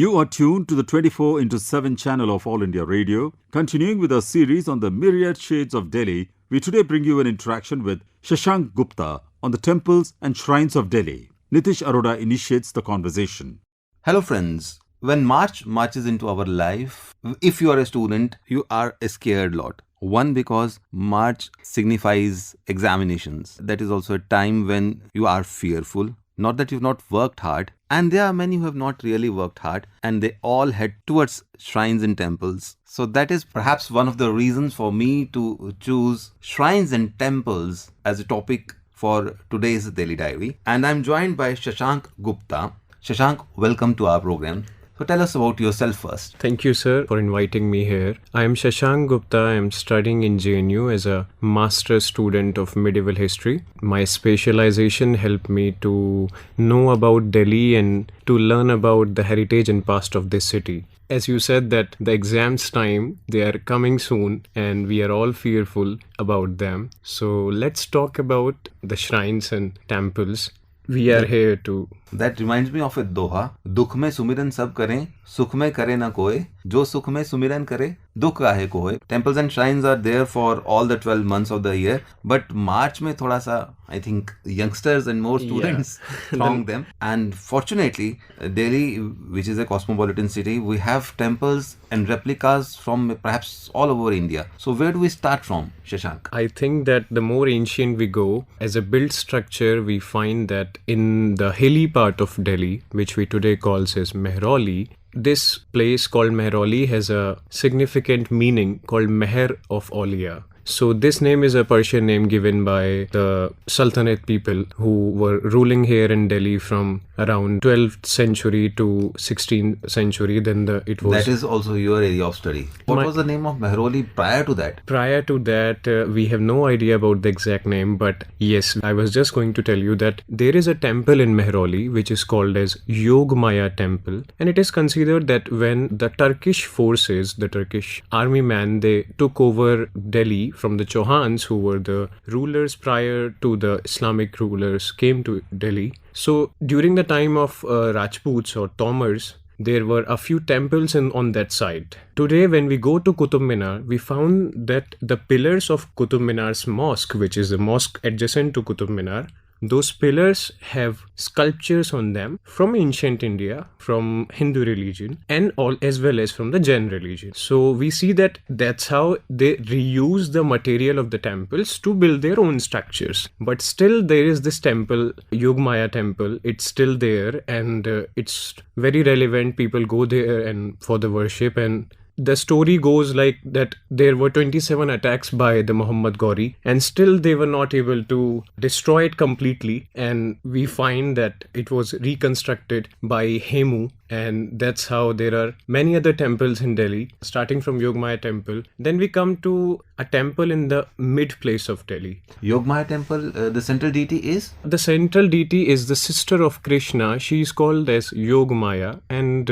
You are tuned to the 24 into 7 channel of All India Radio. Continuing with our series on the myriad shades of Delhi, we today bring you an interaction with Shashank Gupta on the temples and shrines of Delhi. Nitish Arora initiates the conversation. Hello friends. When March marches into our life, if you are a student, you are a scared lot. One, because March signifies examinations. That is also a time when you are fearful. Not that you've not worked hard. And there are many who have not really worked hard and they all head towards shrines and temples. So that is perhaps one of the reasons for me to choose shrines and temples as a topic for today's Daily Diary. And I'm joined by Shashank Gupta. Shashank, welcome to our program. So tell us about yourself first. Thank you, sir, for inviting me here. I am Shashank Gupta. I am studying in JNU as a master's student of medieval history. My specialization helped me to know about Delhi and to learn about the heritage and past of this city. As you said that the exams time, they are coming soon and we are all fearful about them. So let's talk about the shrines and temples. We are here to... That reminds me of a doha. दुख में सुमिरन सब करें, सुख में करे ना कोई. जो सुख में सुमिरन करे, दुख काहे कोई. Temples and shrines are there for all the 12 months of the year. But March में थोड़ा सा, I think, youngsters and more students throng them. And fortunately, Delhi, which is a cosmopolitan city, we have temples and replicas from perhaps all over India. So where do we start from, Shashank? I think that the more ancient we go, as a built structure, we find that in the hilly part of Delhi, which we today calls as Mehrauli, this place called Mehrauli has a significant meaning called Meher of Aulia. So this name is a Persian name given by the Sultanate people who were ruling here in Delhi from around 12th century to 16th century. Then it was... That is also your area of study. What was the name of Mehrauli prior to that? Prior to that, we have no idea about the exact name. But yes, I was just going to tell you that there is a temple in Mehrauli which is called as Yogmaya Temple. And it is considered that when the Turkish forces, the Turkish army man, they took over Delhi from the Chauhans, who were the rulers prior to the Islamic rulers, came to Delhi. So during the time of Rajputs or Tomars, there were a few temples on that side. Today, when we go to Qutub Minar, we found that the pillars of Qutub Minar's mosque, which is the mosque adjacent to Qutub Minar, those pillars have sculptures on them from ancient India, from Hindu religion, and all as well as from the Jain religion. So we see that that's how they reuse the material of the temples to build their own structures. But still there is this temple, Yogmaya Temple. It's still there and it's very relevant. People go there and for the worship, and the story goes like that there were 27 attacks by the Muhammad Gauri and still they were not able to destroy it completely, and we find that it was reconstructed by Hemu, and that's how there are many other temples in Delhi, starting from Yogmaya Temple. Then we come to a temple in the mid place of Delhi. Yogmaya Temple, the central deity is? The central deity is the sister of Krishna. She is called as Yogmaya, and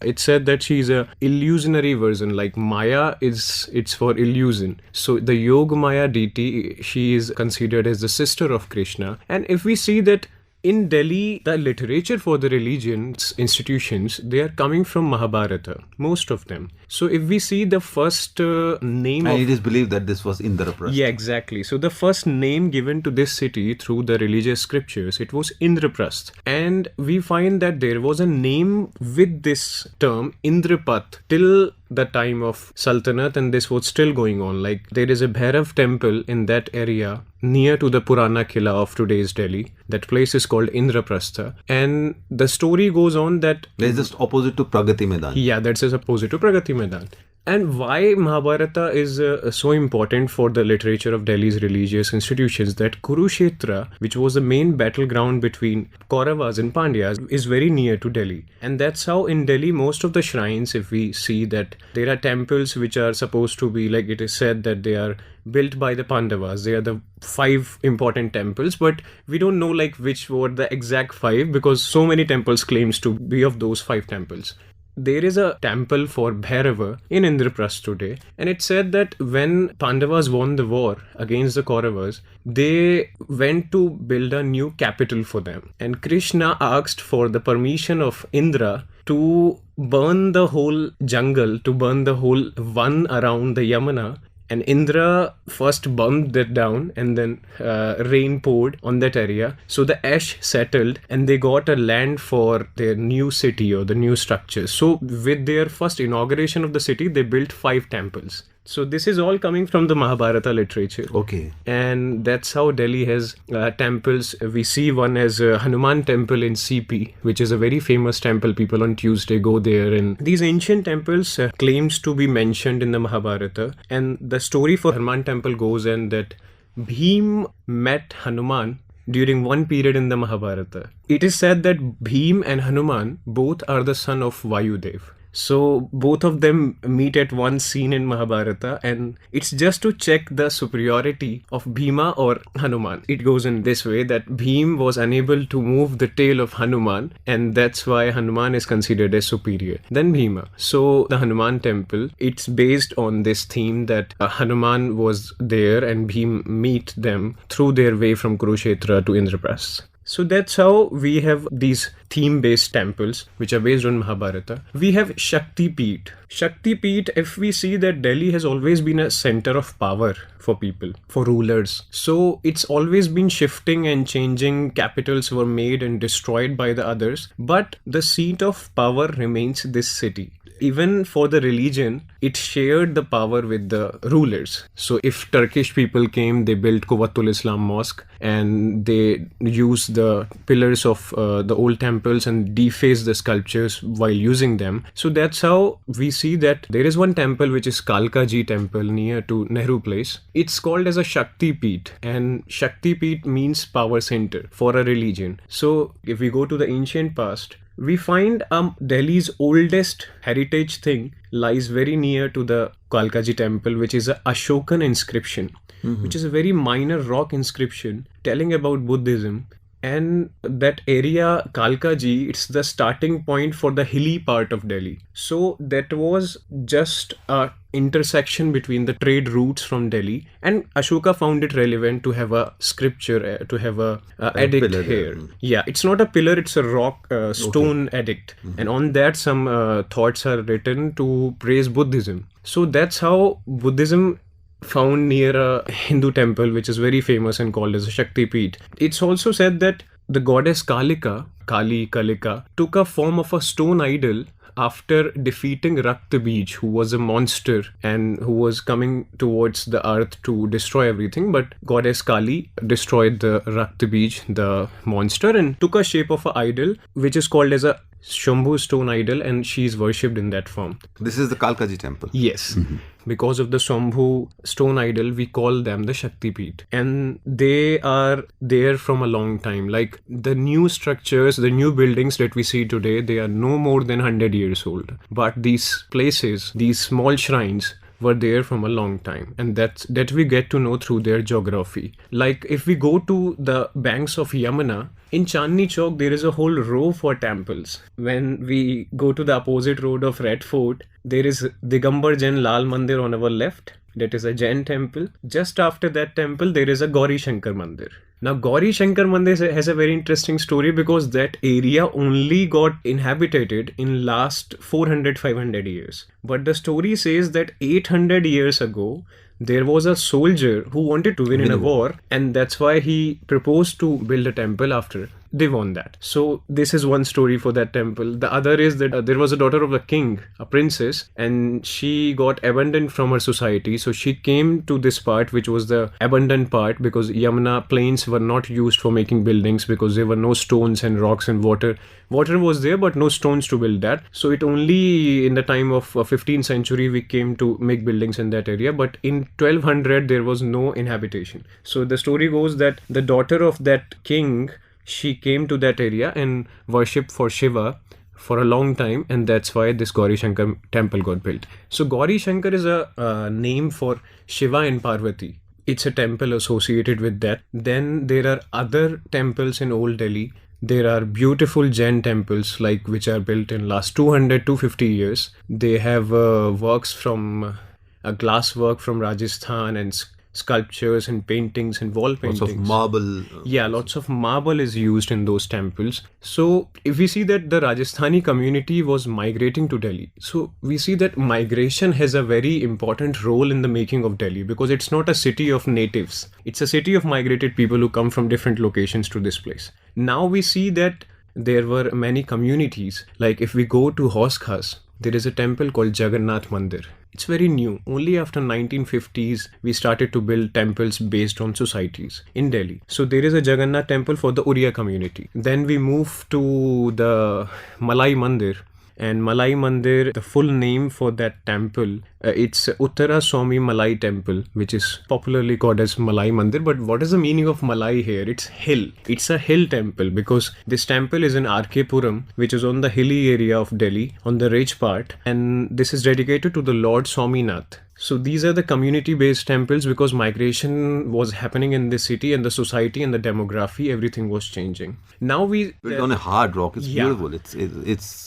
it's said that she is a illusionary version, like Maya it's for illusion. So the Yogmaya deity, she is considered as the sister of Krishna. And if we see that in Delhi, the literature for the religions, institutions, they are coming from Mahabharata, most of them. So if we see the first name and it is believed that this was Indraprastha. Yeah, exactly. So the first name given to this city through the religious scriptures, it was Indraprastha. And we find that there was a name with this term, Indrapath, till the time of Sultanate, and this was still going on. Like there is a Bhairav temple in that area near to the Purana Killa of today's Delhi. That place is called Indraprastha. And the story goes on that... That is just opposite to Pragati Maidan. Yeah, that's just opposite to Pragati Maidan. And why Mahabharata is so important for the literature of Delhi's religious institutions, that Kurukshetra, which was the main battleground between Kauravas and Pandyas, is very near to Delhi. And that's how in Delhi, most of the shrines, if we see that there are temples which are supposed to be, like it is said that they are built by the Pandavas. They are the 5 important temples, but we don't know like which were the exact 5 because so many temples claims to be of those 5 temples. there is a temple for Bhairava in Indraprastha today, and it said that when Pandavas won the war against the Kauravas, they went to build a new capital for them. And Krishna asked for the permission of Indra to burn the whole jungle, to burn the whole one around the Yamuna. And Indra first burned that down, and then rain poured on that area. So the ash settled and they got a land for their new city or the new structure. So with their first inauguration of the city, they built 5 temples. So this is all coming from the Mahabharata literature. Okay. And that's how Delhi has temples. We see one as Hanuman Temple in CP, which is a very famous temple. People on Tuesday go there. And these ancient temples claims to be mentioned in the Mahabharata. And the story for Hanuman Temple goes in that Bhim met Hanuman during one period in the Mahabharata. It is said that Bhim and Hanuman both are the son of Vayudev. So both of them meet at one scene in Mahabharata, and it's just to check the superiority of Bhima or Hanuman. It goes in this way that Bhim was unable to move the tail of Hanuman, and that's why Hanuman is considered as superior than Bhima. So the Hanuman temple, it's based on this theme that Hanuman was there and Bhim meet them through their way from Kurukshetra to Indraprastha. So that's how we have these theme-based temples which are based on Mahabharata. We have Shakti Peeth. Shakti Peeth, if we see that Delhi has always been a center of power for people, for rulers. So it's always been shifting and changing. Capitals were made and destroyed by the others. But the seat of power remains this city. Even for the religion, it shared the power with the rulers. So if Turkish people came, they built Quwwatul Islam Mosque and they used the pillars of the old temples and defaced the sculptures while using them. So that's how we see that there is one temple which is Kalkaji Temple near to Nehru Place. It's called as a Shakti Peeth, and Shakti Peeth means power center for a religion. So if we go to the ancient past, we find Delhi's oldest heritage thing lies very near to the Kalkaji Temple, which is a Ashokan inscription, which is a very minor rock inscription telling about Buddhism. And that area, Kalkaji, it's the starting point for the hilly part of Delhi. So that was just a intersection between the trade routes from Delhi, and Ashoka found it relevant to have a scripture, to have a edict here. Yeah, it's not a pillar, it's a rock stone edict. And on that some thoughts are written to praise Buddhism. So that's how Buddhism found near a Hindu temple which is very famous and called as a Shakti Peeth. It's also said that the goddess Kalika, took a form of a stone idol after defeating Raktabij, who was a monster and who was coming towards the earth to destroy everything. But goddess Kali destroyed the Raktabij, the monster, and took a shape of an idol which is called as a Shambhu stone idol, and she is worshipped in that form. This is the Kalkaji Temple. Yes. Because of the Shambhu stone idol, we call them the Shakti Peeth. And they are there from a long time. Like the new structures, the new buildings that we see today, they are no more than 100 years old. But these places, these small shrines, were there from a long time, and that we get to know through their geography. Like if we go to the banks of Yamuna, in Chandni Chowk there is a whole row for temples. When we go to the opposite road of Red Fort, there is Digambar Jain Lal Mandir on our left. That is a Jain temple. Just after that temple, there is a Gauri Shankar Mandir. Now, Gauri Shankar Mandir has a very interesting story because that area only got inhabited in last 400-500 years. But the story says that 800 years ago, there was a soldier who wanted to win in a war, and that's why he proposed to build a temple after they won that. So this is one story for that temple. The other is that there was a daughter of the king, a princess, and she got abandoned from her society. So she came to this part, which was the abandoned part, because Yamuna plains were not used for making buildings because there were no stones and rocks and water. Water was there, but no stones to build that. So it only in the time of 15th century we came to make buildings in that area. But in 1200 there was no inhabitation. So the story goes that the daughter of that king, she came to that area and worshipped for Shiva for a long time, and that's why this Gauri Shankar temple got built. So Gauri Shankar is a name for Shiva and Parvati. It's a temple associated with that. Then there are other temples in Old Delhi. There are beautiful Jain temples like which are built in last 200 to 50 years. They have works from glass work from Rajasthan and sculptures and paintings and wall paintings. Lots of marble. Yeah, lots of marble is used in those temples. So if we see that the Rajasthani community was migrating to Delhi, so we see that migration has a very important role in the making of Delhi, because it's not a city of natives. It's a city of migrated people who come from different locations to this place. Now we see that there were many communities. Like if we go to Haus Khas, there is a temple called Jagannath Mandir. It's very new. Only after 1950s we started to build temples based on societies in Delhi. So there is a Jagannath temple for the Oriya community. Then we move to the Malay Mandir. And Malay Mandir, the full name for that temple, it's Uttara Swami Malay Temple, which is popularly called as Malay Mandir. But what is the meaning of Malay here? It's hill. It's a hill temple because this temple is in R.K. Puram, which is on the hilly area of Delhi, on the ridge part. And this is dedicated to the Lord Swaminath. So these are the community-based temples because migration was happening in the city and the society and the demography, everything was changing. Now we... Built on a hard rock, it's beautiful. It's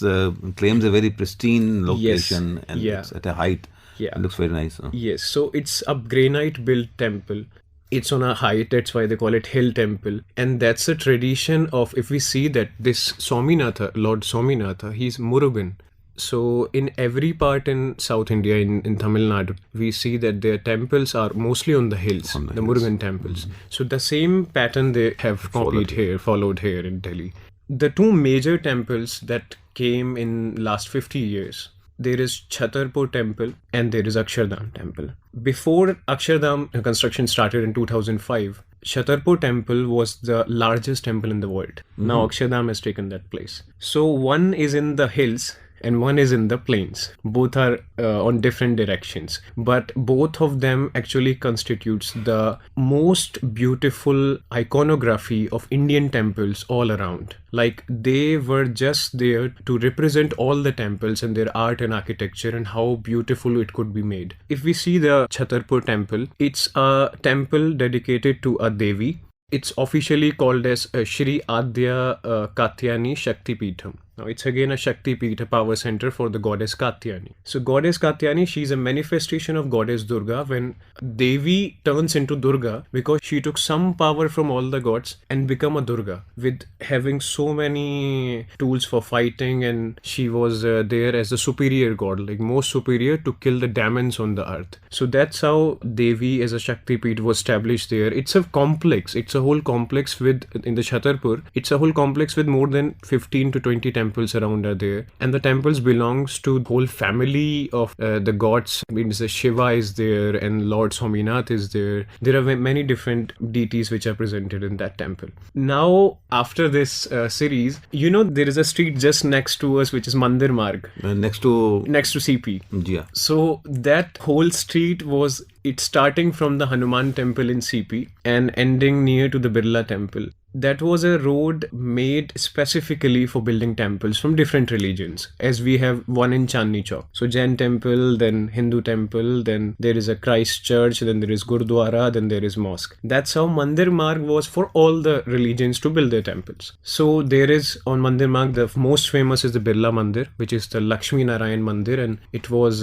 claims a very pristine location and it's at a height. Yeah. It looks very nice. Yes, so it's a granite built temple. It's on a height, that's why they call it Hill Temple. And that's a tradition of, if we see that this Swaminatha, Lord Swaminatha, he's Murugan. So in every part in South India, in Tamil Nadu, we see that their temples are mostly on the hills, the Murugan temples. So the same pattern they have followed here in Delhi. The two major temples that came in last 50 years, there is Chhatarpur Temple and there is Akshardham Temple. Before Akshardham construction started in 2005, Chhatarpur Temple was the largest temple in the world. Now Akshardham has taken that place. So one is in the hills and one is in the plains. Both are on different directions, but both of them actually constitutes the most beautiful iconography of Indian temples all around. Like they were just there to represent all the temples and their art and architecture and how beautiful it could be made. If we see the Chhatarpur Temple, it's a temple dedicated to a Devi. It's officially called as Shri Adya Katyani Shakti Peetham. Now it's again a Shakti Peeth, a power center for the goddess Katyani. So goddess Katyani, she's a manifestation of goddess Durga when Devi turns into Durga because she took some power from all the gods and become a Durga with having so many tools for fighting, and she was there as the superior god, like most superior to kill the demons on the earth. So that's how Devi as a Shakti Peeth was established there. It's a complex. It's a whole complex with, in the Chhatarpur, it's a whole complex with more than 15 to 20 temples around are there, and the temples belongs to whole family of the gods. Means Shiva is there and Lord Swaminath is there. There are many different deities which are presented in that temple. Now after this series, there is a street just next to us which is Mandir Marg, next to CP. Yeah. So that whole street was, it's starting from the Hanuman Temple in CP and ending near to the Birla Temple. That was a road made specifically for building temples from different religions, as we have one in Chandni Chowk. So Jain temple, then Hindu temple, then there is a Christ church, then there is Gurdwara, then there is mosque. That's how Mandir Marg was for all the religions to build their temples. So there is on Mandir Marg, the most famous is the Birla Mandir, which is the Lakshmi Narayan Mandir, and it was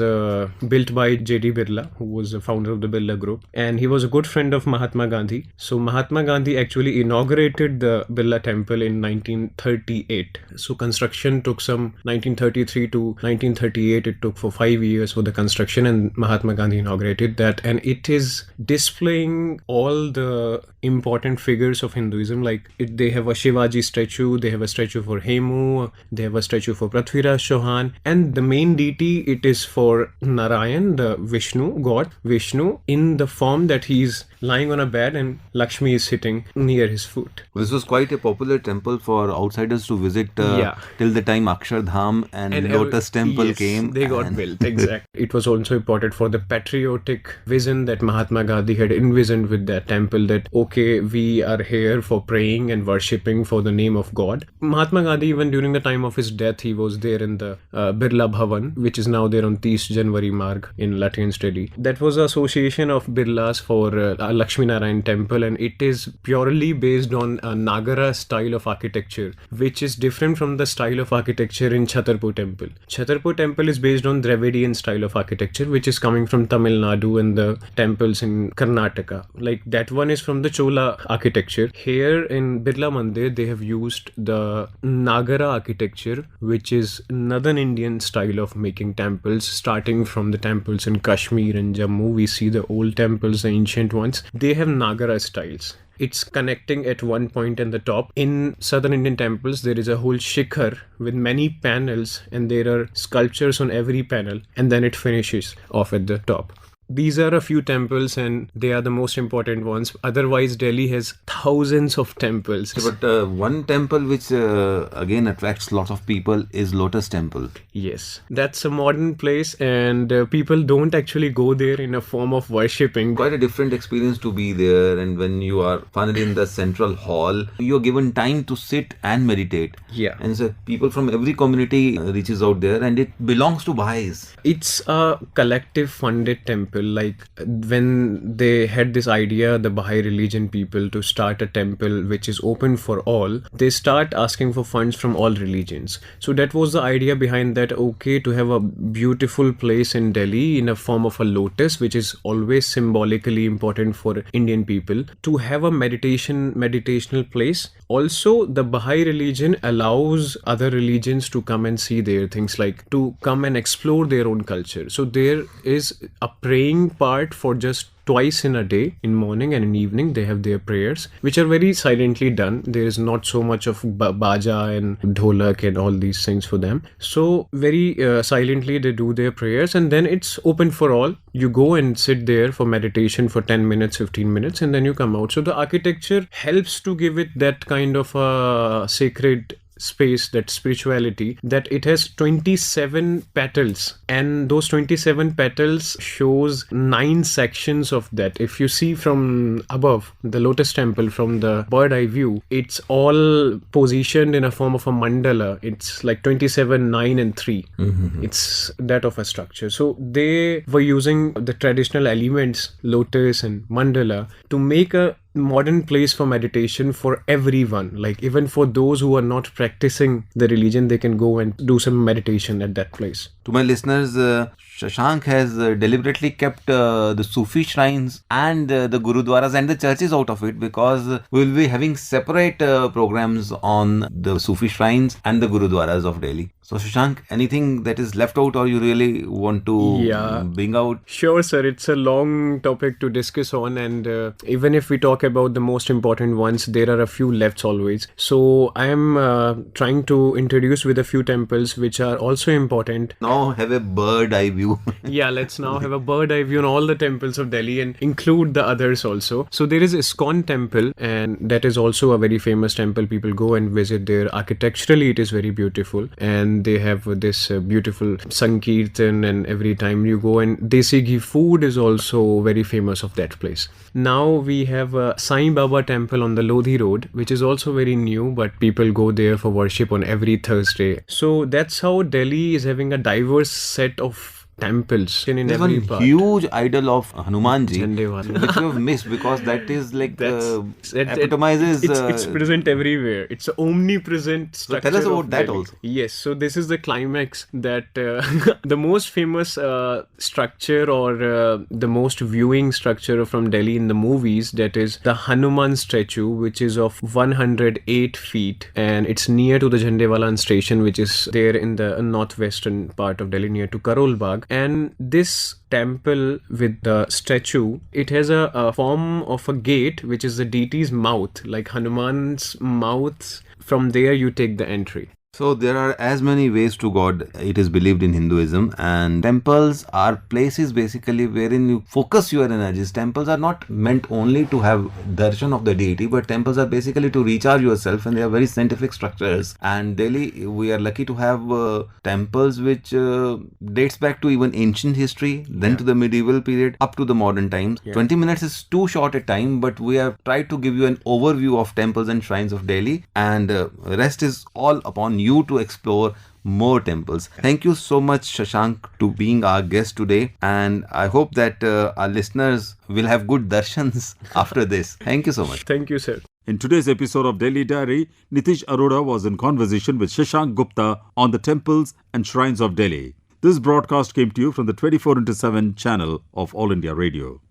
built by J.D. Birla, who was the founder of the Birla Group, and he was a good friend of Mahatma Gandhi. So Mahatma Gandhi actually inaugurated the Birla Temple in 1938. So construction took some 1933 to 1938. It took for 5 years for the construction, and Mahatma Gandhi inaugurated that. And it is displaying all the important figures of Hinduism. Like they have a Shivaji statue, they have a statue for Hemu, they have a statue for Prithviraj Chauhan, and the main deity, it is for Narayan, the Vishnu, God Vishnu, in the form that he's lying on a bed and Lakshmi is sitting near his foot. This was quite a popular temple for outsiders to visit till the time Akshardham and Lotus Temple came. They got built, exactly. It was also important for the patriotic vision that Mahatma Gandhi had envisioned with that temple, that okay, we are here for praying and worshipping for the name of God. Mahatma Gandhi, even during the time of his death, he was there in the Birla Bhavan, which is now there on 30 Janwari Marg in Lutyens, Delhi. That was an association of Birlas for Lakshmi Narayan Temple, and it is purely based on a Nagara style of architecture, which is different from the style of architecture in Chhatarpur Temple. Chhatarpur Temple is based on Dravidian style of architecture, which is coming from Tamil Nadu and the temples in Karnataka. Like that one is from the Chola architecture. Here in Birla Mandir, they have used the Nagara architecture, which is Northern Indian style of making temples, starting from the temples in Kashmir and Jammu. We see the old temples, the ancient ones. They have Nagara styles. It's connecting at one point in the top. In southern Indian temples, there is a whole shikhar with many panels, and there are sculptures on every panel, and then it finishes off at the top. These are a few temples, and they are the most important ones. Otherwise, Delhi has thousands of temples. But one temple which again attracts a lot of people is Lotus Temple. Yes, that's a modern place, and people don't actually go there in a form of worshipping. Quite a different experience to be there, and when you are finally in the central hall, you're given time to sit and meditate. Yeah. And so people from every community reaches out there, and it belongs to Baha'is. It's a collective funded temple. Like when they had this idea, the Baha'i religion people, to start a temple which is open for all, they start asking for funds from all religions. So that was the idea behind that. Okay, to have a beautiful place in Delhi in a form of a lotus, which is always symbolically important for Indian people, to have a meditational place. Also, the Baha'i religion allows other religions to come and see their things, like to come and explore their own culture. So there is a praying part for just twice in a day, in morning and in evening. They have their prayers, which are very silently done. There is not so much of baja and dholak and all these things for them. So very silently they do their prayers, and then it's open for all. You go and sit there for meditation for 10 minutes, 15 minutes, and then you come out. So the architecture helps to give it that kind of a sacred space, that spirituality, that it has 27 petals, and those 27 petals shows 9 sections of that. If you see from above the Lotus Temple, from the bird eye view, it's all positioned in a form of a mandala. It's like 27, 9 and 3. Mm-hmm. It's that of a structure. So they were using the traditional elements, lotus and mandala, to make a modern place for meditation for everyone. Like even for those who are not practicing the religion, they can go and do some meditation at that place. To my listeners, Shashank has deliberately kept the Sufi shrines and the Gurudwaras and the churches out of it, because we will be having separate programs on the Sufi shrines and the Gurudwaras of Delhi. So Shashank, anything that is left out or you really want to bring out? Sure, sir. It's a long topic to discuss on, and even if we talk about the most important ones, there are a few left always. So I am trying to introduce with a few temples which are also important. Now have a bird eye view. Yeah, let's now have a bird eye view on all the temples of Delhi and include the others also. So there is ISKCON temple, and that is also a very famous temple. People go and visit there. Architecturally, it is very beautiful, and they have this beautiful Sankirtan, and every time you go, and Desi ghee food is also very famous of that place. Now we have a Sai Baba temple on the Lodi road, which is also very new, but people go there for worship on every Thursday. So that's how Delhi is having a diverse set of temples in There's every one part. huge idol of Hanumanji, Jhandewalan. which you have missed, because that is like It- epitomizes. it's present everywhere. It's an omnipresent So structure. tell us about of that Delhi. also. Yes, so this is the climax, that the most famous structure, or the most viewing structure from Delhi in the movies, that is the Hanuman Statue, which is of 108 feet, and it's near to the Jhandewalan station, which is there in the northwestern part of Delhi, near to Karol Bagh. And this temple with the statue, it has a form of a gate, which is the deity's mouth, like Hanuman's mouth. From there you take the entry. So there are as many ways to God, it is believed in Hinduism, and temples are places basically wherein you focus your energies. Temples are not meant only to have darshan of the deity, but temples are basically to recharge yourself, and they are very scientific structures. And Delhi, we are lucky to have temples which dates back to even ancient history, then to the medieval period, up to the modern times. 20 minutes is too short a time, but we have tried to give you an overview of temples and shrines of Delhi, and rest is all upon you to explore more temples. Thank you so much, Shashank, to being our guest today, and I hope that our listeners will have good darshans after this. Thank you so much. Thank you, sir. In today's episode of Delhi Diary, Nitish Arora was in conversation with Shashank Gupta on the temples and shrines of Delhi. This broadcast came to you from the 24/7 channel of All India Radio.